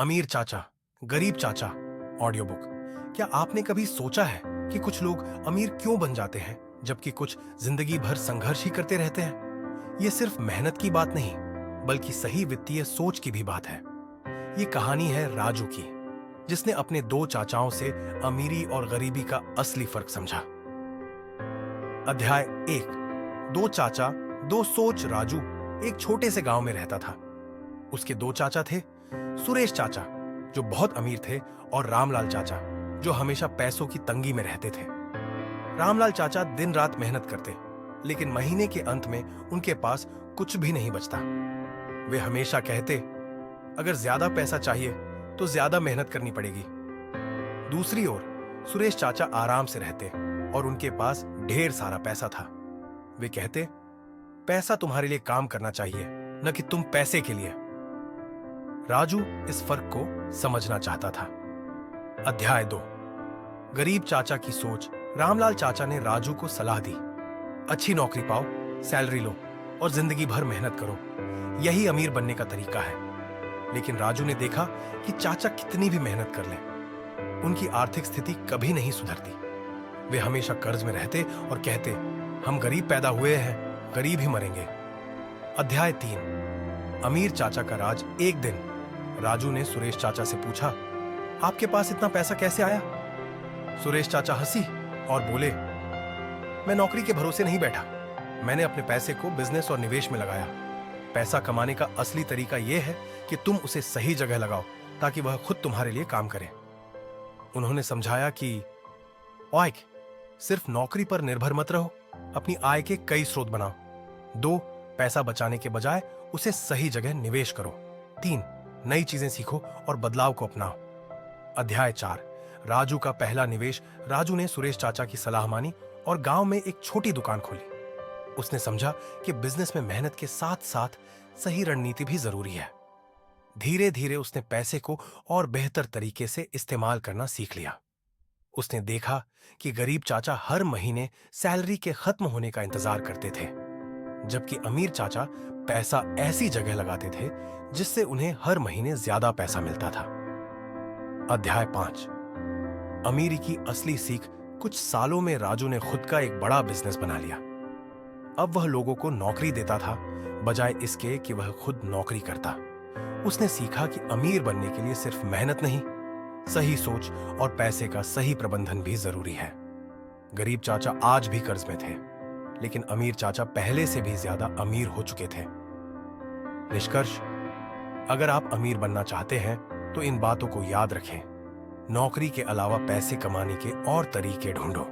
अमीर चाचा, गरीब चाचा ऑडियो बुक। क्या आपने कभी सोचा है कि कुछ लोग अमीर क्यों बन जाते हैं जबकि कुछ जिंदगी भर संघर्ष ही करते रहते हैं? ये सिर्फ मेहनत की बात नहीं, बल्कि सही वित्तीय सोच की भी बात है। ये कहानी है राजू की, जिसने अपने दो चाचाओं से अमीरी और गरीबी का असली फर्क समझा। अध्याय 1। दो चाचा, दो सोच। राजू एक छोटे से गांव में रहता था। उसके दो चाचा थे, सुरेश चाचा जो बहुत अमीर थे और रामलाल चाचा जो हमेशा पैसों की तंगी में रहते थे। रामलाल चाचा दिन रात मेहनत करते, लेकिन महीने के अंत में उनके पास कुछ भी नहीं बचता। वे हमेशा कहते, अगर ज्यादा पैसा चाहिए तो ज्यादा मेहनत करनी पड़ेगी। दूसरी ओर सुरेश चाचा आराम से रहते और उनके पास ढेर सारा पैसा था। वे कहते, पैसा तुम्हारे लिए काम करना चाहिए, न कि तुम पैसे के लिए। राजू इस फर्क को समझना चाहता था। अध्याय 2। गरीब चाचा की सोच। रामलाल चाचा ने राजू को सलाह दी, अच्छी नौकरी पाओ, सैलरी लो और जिंदगी भर मेहनत करो, यही अमीर बनने का तरीका है। लेकिन राजू ने देखा कि चाचा कितनी भी मेहनत कर लें, उनकी आर्थिक स्थिति कभी नहीं सुधरती। वे हमेशा कर्ज में रहते और कहते, हम गरीब पैदा हुए हैं, गरीब ही मरेंगे। अध्याय 3। अमीर चाचा का राज। एक दिन राजू ने सुरेश चाचा से पूछा, आपके पास इतना पैसा कैसे आया? सुरेश चाचा हंसी और बोले, मैं नौकरी के भरोसे नहीं बैठा, मैंने अपने पैसे को बिजनेस और निवेश में लगाया। पैसा कमाने का असली तरीका यह है कि तुम उसे सही जगह लगाओ ताकि वह खुद तुम्हारे लिए काम करे। उन्होंने समझाया कि ओए, सिर्फ नौकरी पर निर्भर मत रहो, अपनी आय के कई स्रोत बनाओ। 2, पैसा बचाने के बजाय उसे सही जगह निवेश करो। 3, नई चीजें सीखो और बदलाव को अपनाओ। अध्याय 4। राजू का पहला निवेश। राजू ने सुरेश चाचा की सलाह मानी और गांव में एक छोटी दुकान खोली। उसने समझा कि बिजनेस में मेहनत के साथ साथ सही रणनीति भी जरूरी है। धीरे धीरे उसने पैसे को और बेहतर तरीके से इस्तेमाल करना सीख लिया। उसने देखा कि गरीब चाचा हर महीने सैलरी के खत्म होने का इंतजार करते थे, जबकि अमीर चाचा पैसा ऐसी जगह लगाते थे जिससे उन्हें हर महीने ज्यादा पैसा मिलता था। अध्याय 5। अमीरी की असली सीख। कुछ सालों में राजू ने खुद का एक बड़ा बिजनेस बना लिया। अब वह लोगों को नौकरी देता था, बजाय इसके कि वह खुद नौकरी करता। उसने सीखा कि अमीर बनने के लिए सिर्फ मेहनत नहीं, सही सोच और पैसे का सही प्रबंधन भी जरूरी है। गरीब चाचा आज भी कर्ज में थे, लेकिन अमीर चाचा पहले से भी ज्यादा अमीर हो चुके थे। निष्कर्ष, अगर आप अमीर बनना चाहते हैं तो इन बातों को याद रखें। नौकरी के अलावा पैसे कमाने के और तरीके ढूंढो।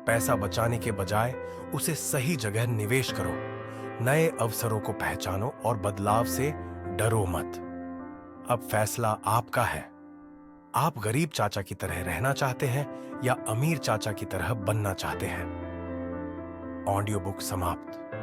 पैसा बचाने के बजाय उसे सही जगह निवेश करो। नए अवसरों को पहचानो और बदलाव से डरो मत। अब फैसला आपका है। आप गरीब चाचा की तरह रहना चाहते हैं या अमीर चाचा की तरह बनना चाहते हैं? ऑडियो बुक समाप्त।